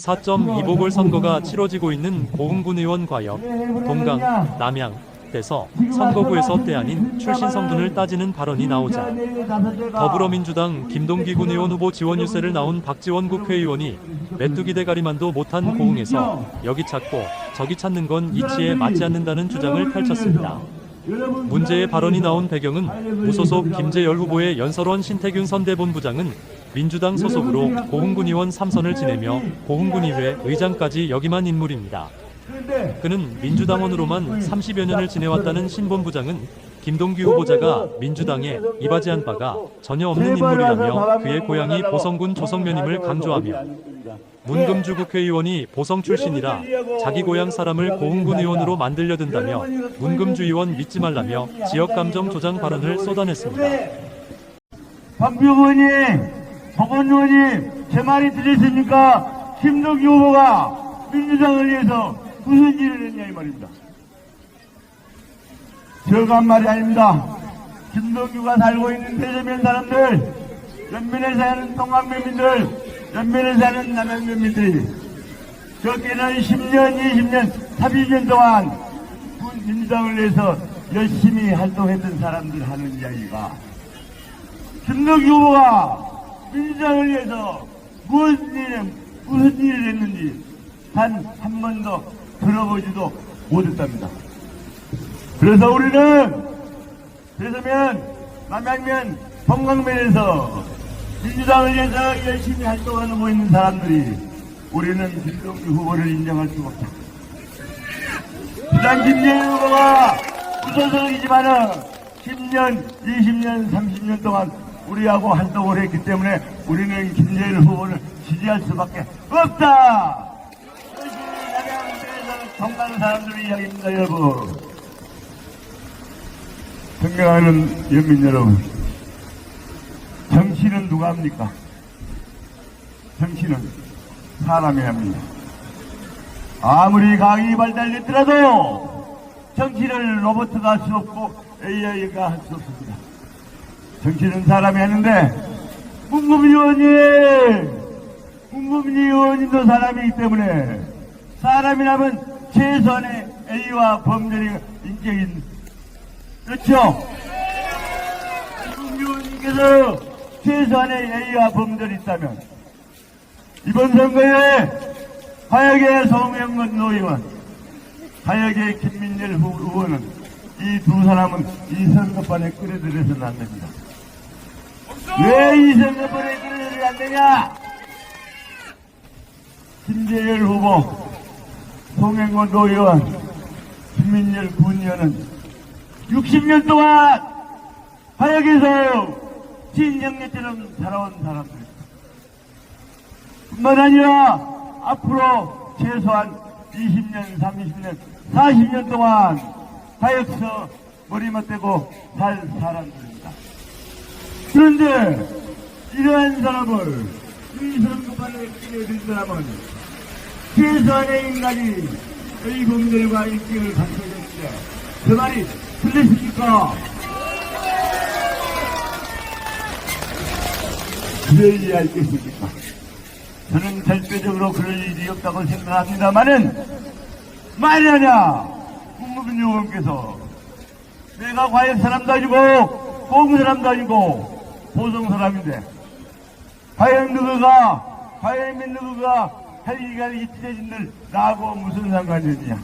4.2보궐선거가 치러지고 있는 고흥군 의원과역, 동강, 남양에서 선거구에서 때 아닌 출신 성분을 따지는 발언이 나오자 더불어민주당 김동기 군의원 후보 지원 유세를 나온 박지원 국회의원이 메뚜기 대가리만도 못한 고흥에서 여기 찾고 저기 찾는 건 이치에 맞지 않는다는 주장을 펼쳤습니다. 문제의 발언이 나온 배경은 무소속 김재열 후보의 연설원 신태균 선대본부장은 민주당 소속으로 고흥군 의원 3선을 지내며 고흥군의회 의장까지 역임한 인물입니다. 그는 민주당원으로만 30여 년을 지내왔다는 신본부장은 김동기 후보자가 민주당에 이바지한 바가 전혀 없는 인물이라며 그의 고향이 보성군 조성면임을 강조하며 문금주 국회의원이 보성 출신이라 자기 고향 사람을 고흥군 의원으로 만들려 든다며 문금주 의원 믿지 말라며 지역감정 조장 발언을 쏟아냈습니다. 박병 의원님, 박원 의원님, 제 말이 들리십니까? 김동기 후보가 민주당을 위해서 무슨 일을 했냐 이 말입니다. 제가 한 말이 아닙니다. 김동규가 살고 있는 대전면 사람들, 연면에 사는 동강면민들, 연면에 사는 남양면민들이 적게는 10년, 20년, 30년 동안 민주당을 위해서 열심히 활동했던 사람들 하는 이야기가 김동규 후보가 민주당을 위해서 무슨 일을 했는지 단 한 번도 들어보지도 못했답니다. 그래서 우리는 대전면, 남양면, 동강면에서 민주당을 위해서 열심히 활동하고 있는 사람들이 우리는 김동규 후보를 인정할 수가 없다. 부산 김재열 후보가 무소속이지만은 10년, 20년, 30년 동안 우리하고 활동을 했기 때문에 우리는 김재열 후보를 지지할 수밖에 없다. 동강 사람들의 이야기입니다, 여러분. 존경하는 연민 여러분, 정치는 누가 합니까? 정치는 사람이 합니다. 아무리 과학이 발달했더라도 정치를 로봇가 할 수 없고 AI가 할 수 없습니다. 정치는 사람이 하는데 문금주 의원님도 사람이기 때문에 사람이라면 최소한의 A와 범죄의 인격인, 그렇죠? 국민의원님께서 최소한의 A와 범죄를 있다면 이번 선거에 화역의 송영건 의원, 화역의 김민열 후보는 이 두 사람은 이 선거판에 끌어들여서는 안 됩니다. 왜 이 선거판에 끌어들여야 안 되냐? 김재열 후보, 송영건 의원, 김민열 군의원은 60년 동안 화역에서 진영래처럼 살아온 사람들입니다. 뿐만 아니라 앞으로 최소한 20년, 30년, 40년 동안 화역서 머리맡대고 살 사람들입니다. 그런데 이러한 사람을 이 선거판에 끼어든 사람은 최소한의 인간이 A범들과 인격을 갖춰야 되는데 그 말이 틀리십니까? 그럴 일이 있겠습니까? 저는 절대적으로 그럴 일이 없다고 생각합니다만은 말이냐, 국무부 의원께서 내가 과역 사람도 아니고 고흥 사람도 아니고 보성 사람인데 과연 누구가 할 얘기가 이치해진들 나하고 무슨 상관이 있냐?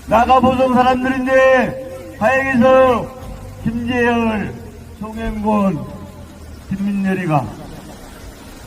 나가 보성 사람들인데 화역에서 김재열, 송영곤, 김민열이가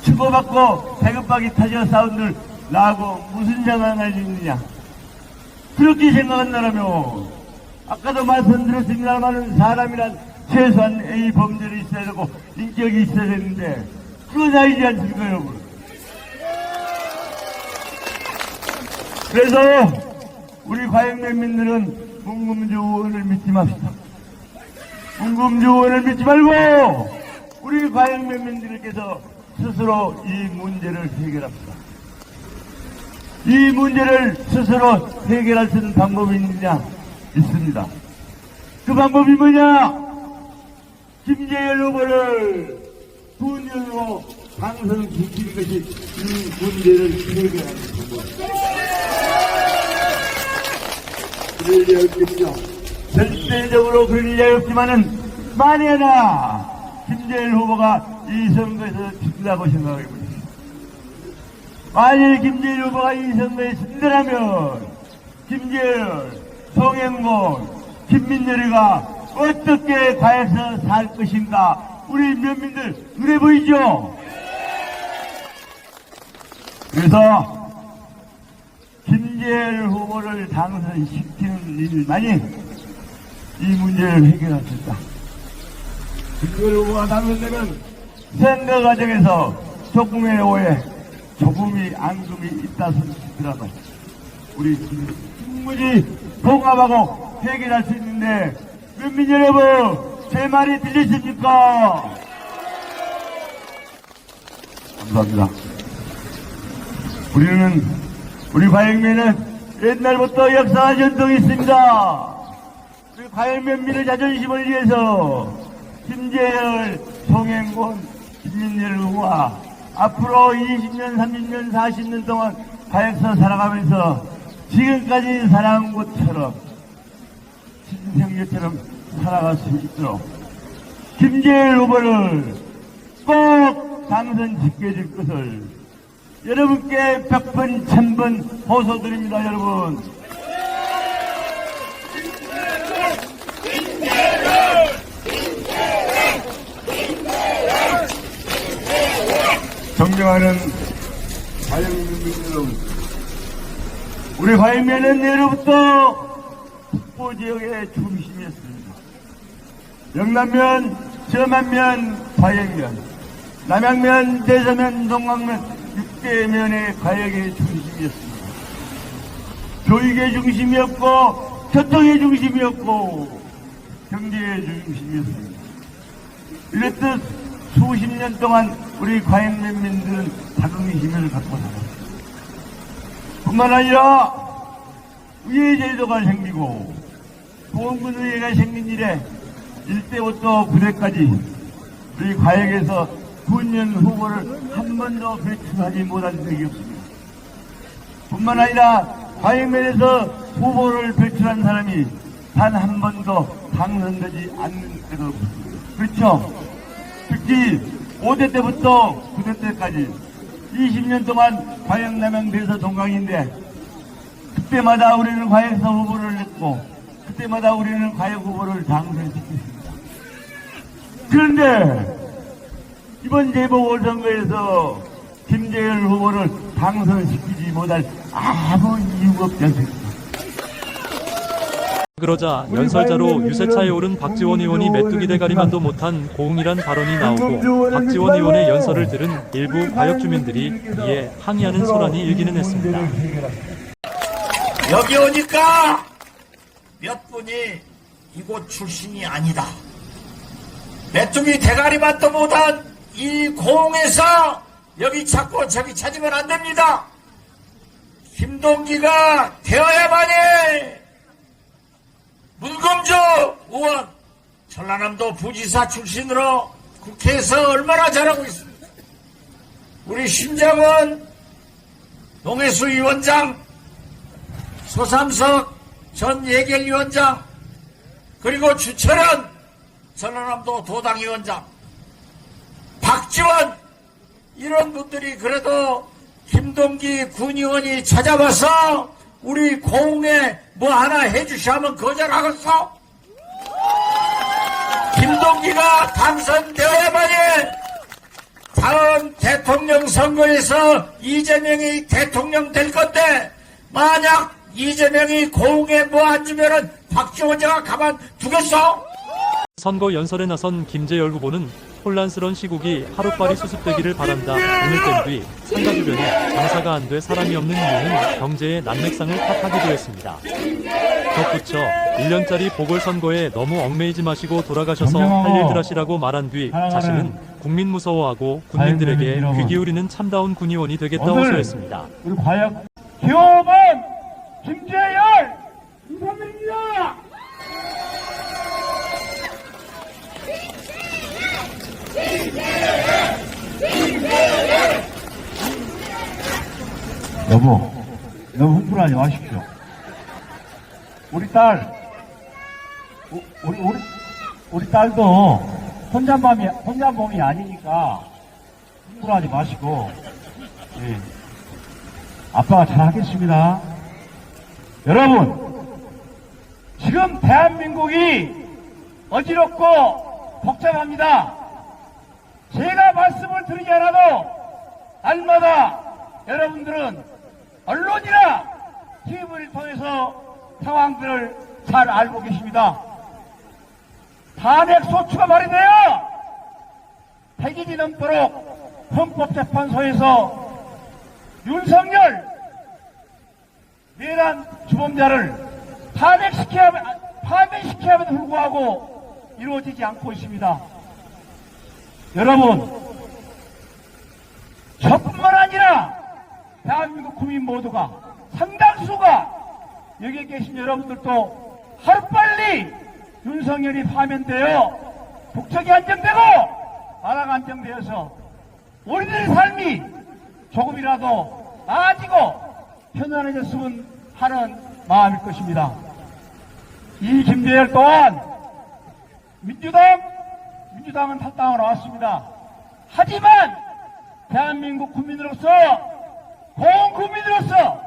주고받고 배급박이 타져 싸운들 나하고 무슨 상관이 있느냐? 그렇게 생각한다라면 아까도 말씀드렸습니다만 사람이란 최소한 A 범죄를 있어야 되고 인격이 있어야 되는데 그건 아니지 않습니까, 여러분? 그래서 우리 과역면민들은 문금주 의원을 믿지 맙시다. 문금주 의원을 믿지 말고 우리 과역면민들께서 스스로 이 문제를 해결합시다. 이 문제를 스스로 해결할 수 있는 방법이 있느냐? 있습니다. 그 방법이 뭐냐? 김재열 후보를 군의원으로 당선시키는 것이 이 문제를 해결하는 겁니다. 그럴 리 없겠죠. 절대적으로 그럴 리 없지만은 만약에 김재열 후보가 이 선거에서 진다고 생각해 보십시오. 만일 김재열 후보가 이 선거에 진다면 김재열, 송영곤, 김민열이가 어떻게 과에서 살 것인가 우리 면민들 눈에 보이죠? 그래서 김재열 후보를 당선시키는 일만이 이 문제를 해결할 수 있다. 김재열 후보가 당선되면 선거 과정에서 조금의 오해, 조금의 앙금이 있다 싶더라도 우리 충분히 봉합하고 해결할 수 있는데 국민 여러분 제 말이 들리십니까? 감사합니다. 우리 과영면은 옛날부터 역사와 전통이 있습니다. 우리 과영면민의 자존심을 위해서 김재열, 송영곤, 김민열 후보와 앞으로 20년, 30년, 40년 동안 과역서 살아가면서 지금까지 살아온 것처럼 신생녀처럼 살아갈 수 있도록 김재열 후보를 꼭 당선시켜줄 것을 여러분께 100번, 1000번 호소드립니다, 여러분. 존경하는 과영민 여러분, 우리 과영면은 예로부터 북부 지역의 중심이었습니다. 영남면, 저만면, 과영면, 남양면, 대서면, 동강면 6대면의 과역의 중심이었습니다. 교육의 중심이었고 교통의 중심이었고 경제의 중심이었습니다. 이렇듯 수십 년 동안 우리 과역면민들은 자긍심을 갖고 살았습니다. 뿐만 아니라 의회제도가 생기고 보험군의회가 생긴 이래 1대부터 9대까지 우리 과역에서 군년 후보를 한 번도 배출하지 못한 적이 없습니다. 뿐만 아니라 과역면에서 후보를 배출한 사람이 단 한 번도 당선되지 않는 때도 없습니다. 그렇죠? 특히 5대 때부터 9대 때까지 20년 동안 과역 남양 대서 동강인데 그때마다 우리는 과역서 후보를 냈고 그때마다 우리는 과역 후보를 당선시켰습니다. 그런데 이번 재보궐선거에서 김재열 후보를 당선시키지 못할 아무 이유가 없지 않습니까? 그러자 연설자로 유세차에 오른 박지원 의원이 메뚜기 대가리만도 못한 고응이란 발언이 나오고 박지원 의원의 연설을 들은 일부 과역 주민들이 이에 항의하는 소란이 일기는 했습니다. 여기 오니까 몇 분이 이곳 출신이 아니다. 메뚜기 대가리만도 못한 이 고흥에서 여기 찾고 저기 찾으면 안 됩니다. 김동기가 되어야만이 문검주 의원 전라남도 부지사 출신으로 국회에서 얼마나 잘하고 있습니다. 우리 심정은 농해수 위원장, 소삼석 전 예결위원장, 그리고 주철은 전라남도 도당위원장, 박지원 이런 분들이 그래도 김동기 군의원이 찾아와서 우리 고흥에 뭐 하나 해주시면 거절하겠어? 김동기가 당선되어야만이 다음 대통령 선거에서 이재명이 대통령 될 건데 만약 이재명이 고흥에 뭐 안 주면은 박지원이가 가만 두겠어? 선거 연설에 나선 김재열 후보는 혼란스런 시국이 하루빨리 수습되기를 바란다 등을 뗀 뒤 상가 주변에 장사가 안 돼 사람이 없는 이유는 경제의 난맥상을 탓하기도 했습니다. 덧붙여 1년짜리 보궐선거에 너무 얽매이지 마시고 돌아가셔서 할 일들 하시라고 말한 뒤 자신은 국민 무서워하고 국민들에게 귀 기울이는 참다운 군의원이 되겠다 호소했습니다. 우리 과역 기호번 김재열 이사입니다. 김재열! 여보, 너무 흥분하지 마십시오. 우리 딸, 우리 딸도 혼잣몸이 아니니까 흥분하지 마시고, 예. 아빠가 잘하겠습니다. 여러분, 지금 대한민국이 어지럽고 복잡합니다. 제가 말씀을 드리지 않아도 날마다 여러분들은 언론이나 TV를 통해서 상황들을 잘 알고 계십니다. 탄핵 소추가 발의되어 100일이 넘도록 헌법재판소에서 윤석열 내란 주범자를 파면시켜야 함에도 불구하고 이루어지지 않고 있습니다. 여러분, 저뿐만 아니라 대한민국 국민 모두가 상당수가 여기 계신 여러분들도 하루빨리 윤석열이 파면되어 국적이 안정되고 나라가 안정되어서 우리들의 삶이 조금이라도 나아지고 편안해졌으면 하는 마음일 것입니다. 이 김재열 또한 민주당은 탈당하러 나왔습니다. 하지만 대한민국 국민으로서 공국민으로서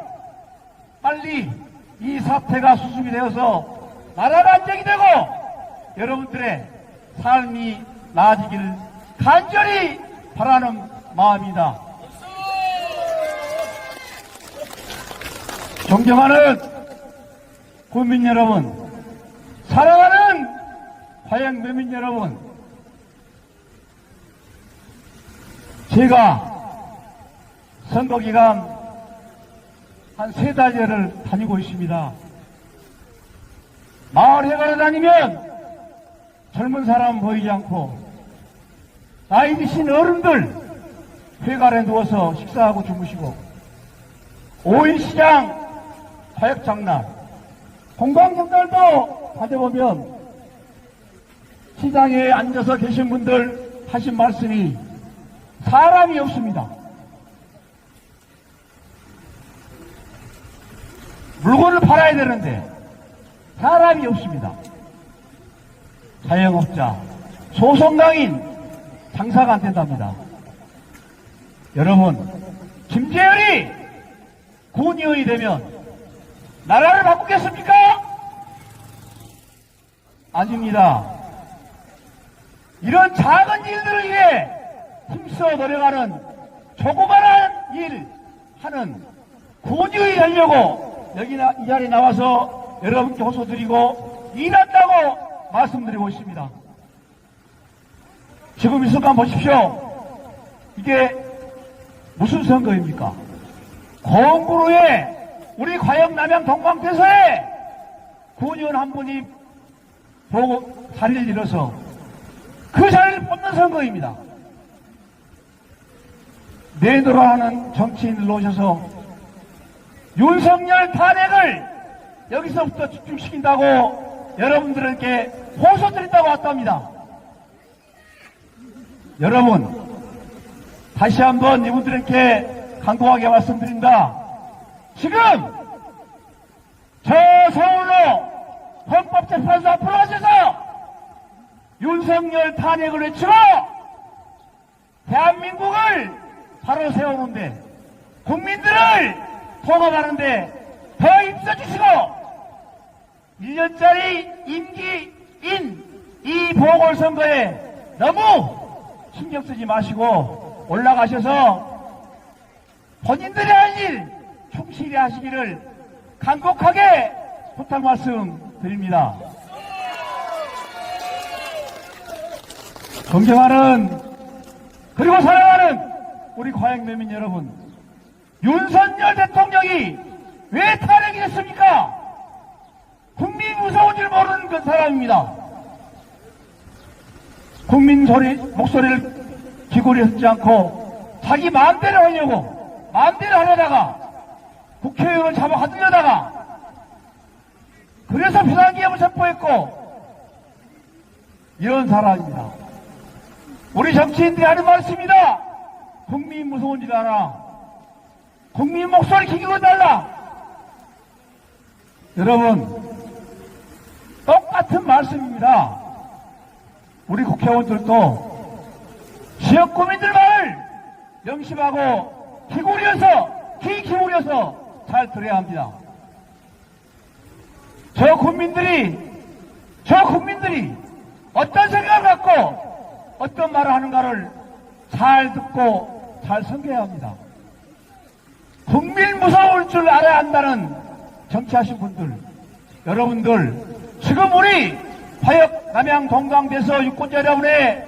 빨리 이 사태가 수습이 되어서 나라가 안정이 되고 여러분들의 삶이 나아지기를 간절히 바라는 마음입니다. 존경하는 국민 여러분, 사랑하는 화양매민 여러분, 제가 선거기간 한 3달여를 다니고 있습니다. 마을 회관에 다니면 젊은 사람 보이지 않고 나이 드신 어른들 회관에 누워서 식사하고 주무시고 5일 시장 사역장날 공방장날도 다녀보면 시장에 앉아서 계신 분들 하신 말씀이 사람이 없습니다. 물건을 팔아야 되는데 사람이 없습니다. 자영업자, 소송당인 장사가 안 된답니다. 여러분, 김재열이 군의원이 되면 나라를 바꾸겠습니까? 아닙니다. 이런 작은 일들을 위해 힘써 노력하는 조그마한 일 하는 군의원이 되려고 여기 이 자리에 나와서 여러분께 호소드리고 일한다고 말씀드리고 있습니다. 지금 이 순간 보십시오. 이게 무슨 선거입니까? 고흥구로에 우리 과영 남양 동광대서에 군의원 한 분이 보고 자리를 잃어서 그 자리를 뽑는 선거입니다. 내노라 하는 정치인들 오셔서 윤석열 탄핵을 여기서부터 집중시킨다고 여러분들에게 호소드린다고 왔답니다. 여러분, 다시 한번 이분들에게 강동하게 말씀드립니다. 지금 저 서울로 헌법재판소 앞으로 가셔서 윤석열 탄핵을 외치고 대한민국을 바로 세우는데 국민들을 통합하는데 더 힘써주시고 1년짜리 임기인 이 보궐선거에 너무 신경 쓰지 마시고 올라가셔서 본인들이 할 일 충실히 하시기를 간곡하게 부탁 말씀 드립니다. 존경하는 그리고 사랑하는 우리 과양매민 여러분, 윤석열 대통령이 왜 탄핵이 됐습니까? 국민이 무서운 줄 모르는 그 사람입니다. 국민 목소리를 기고리 듣지 않고 자기 마음대로 하려고 마음대로 하려다가 국회의원을 잡아 가두려다가 그래서 비상기업을 체포했고 이런 사람입니다. 우리 정치인들이 하는 말씀입니다. 국민 무서운 줄 알아. 국민 목소리 기기고 달라. 여러분, 똑같은 말씀입니다. 우리 국회의원들도 지역 구민들 말을 명심하고 귀 기울여서 잘 들어야 합니다. 저 국민들이 어떤 생각을 갖고 어떤 말을 하는가를 잘 듣고 잘 섬겨야 합니다. 국민 무서울 줄 알아야 한다는 정치하신 분들, 여러분들, 지금 우리 화역 남양 동강대서 유권자 여러분의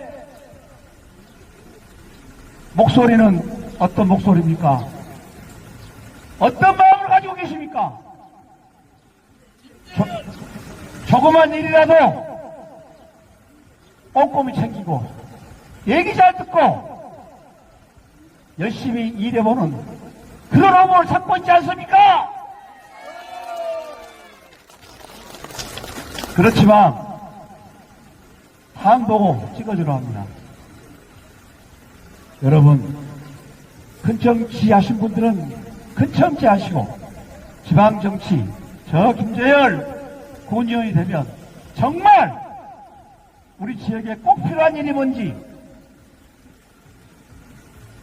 목소리는 어떤 목소리입니까? 어떤 마음을 가지고 계십니까? 조그만 일이라도 꼼꼼히 챙기고 얘기 잘 듣고 열심히 일해보는 그런 후보를 찾고 있지 않습니까? 그렇지만 상 보고 찍어주려 합니다. 여러분, 큰 정치 하신 분들은 큰 정치 하시고 지방정치, 저 김재열 군의원이 되면 정말 우리 지역에 꼭 필요한 일이 뭔지,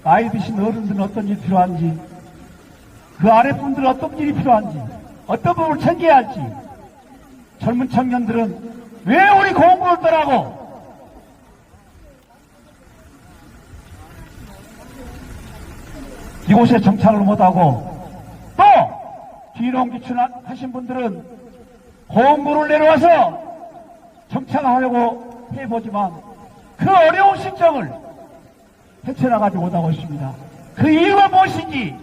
나이 드신 어른들은 어떤 일이 필요한지, 그 아랫분들은 어떤 일이 필요한지, 어떤 부분을 챙겨야 할지, 젊은 청년들은 왜 우리 공부를 떠나고 이곳에 정착을 못하고 또 귀농귀촌하신 분들은 공부를 내려와서 정착하려고 해보지만 그 어려운 실정을 헤쳐나가지 못하고 있습니다. 그 이유가 무엇인지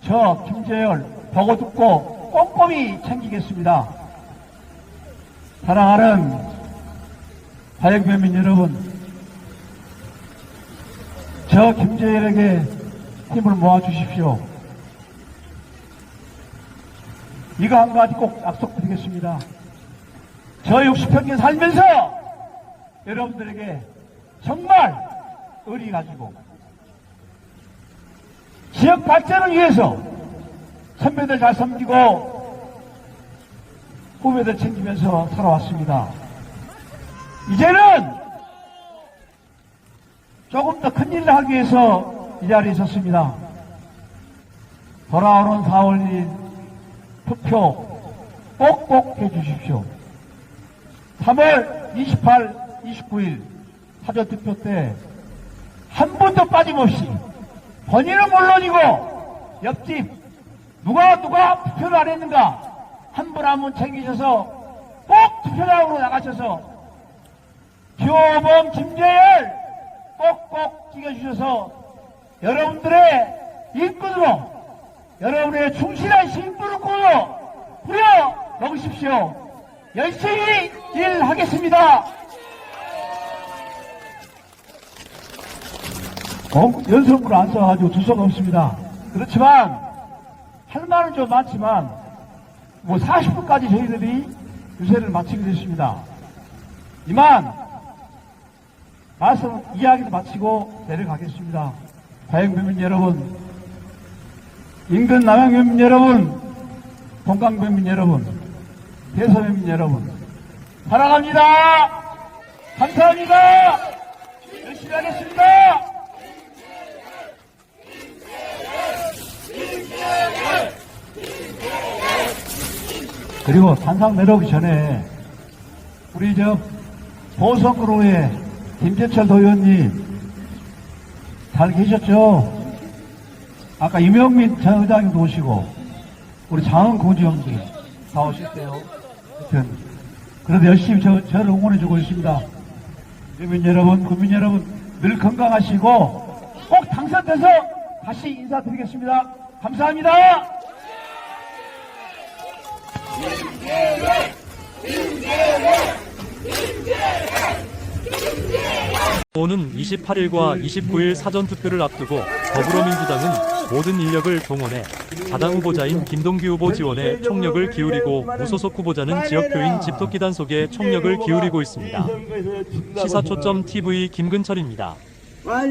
저 김재열 보고 듣고 꼼꼼히 챙기겠습니다. 사랑하는 화역면민 여러분, 저 김재열에게 힘을 모아주십시오. 이거 한 가지 꼭 약속드리겠습니다. 저 60평에 살면서 여러분들에게 정말 의리 가지고 지역 발전을 위해서 선배들 잘 섬기고 후배들 챙기면서 살아왔습니다. 이제는 조금 더 큰 일을 하기 위해서 이 자리에 섰습니다. 돌아오는 4월 1일 투표 꼭꼭 해주십시오. 3월 28, 29일 사전투표 때 한 분도 빠짐없이 본인은 물론이고 옆집 누가 투표를 안 했는가 한 분 한 분 챙기셔서 꼭 투표장으로 나가셔서 교범 김재열 꼭꼭 찍어주셔서 여러분들의 일꾼으로 여러분의 충실한 시민분을 꾸려 먹으십시오. 열심히 일하겠습니다. 연설문을 안 써가지고 두서가 없습니다. 그렇지만 할 말은 좀 많지만 40분까지 저희들이 유세를 마치게 됐습니다. 이만 말씀 이야기를 마치고 내려가겠습니다. 화역면민 여러분, 인근 남양면민 여러분, 동강면민 여러분, 대서면민 여러분, 사랑합니다. 감사합니다. 열심히 하겠습니다. 그리고 단상 내려오기 전에 우리 보성그로의 김재철 도의원님 잘 계셨죠? 아까 이명민 전 의장님도 오시고 우리 장은 고지형도 다 오실 때요. 하여튼 그래도 열심히 저를 응원해주고 있습니다. 국민 여러분, 국민 여러분 늘 건강하시고 꼭 당선돼서 다시 인사드리겠습니다. 감사합니다. 오는 28일과 29일 사전투표를 앞두고 더불어민주당은 모든 인력을 동원해 자당 후보자인 김동기 후보 지원에 총력을 기울이고 무소속 후보자는 지역교인 집토끼 단속에 총력을 기울이고 있습니다. 시사초점 TV 김근철입니다.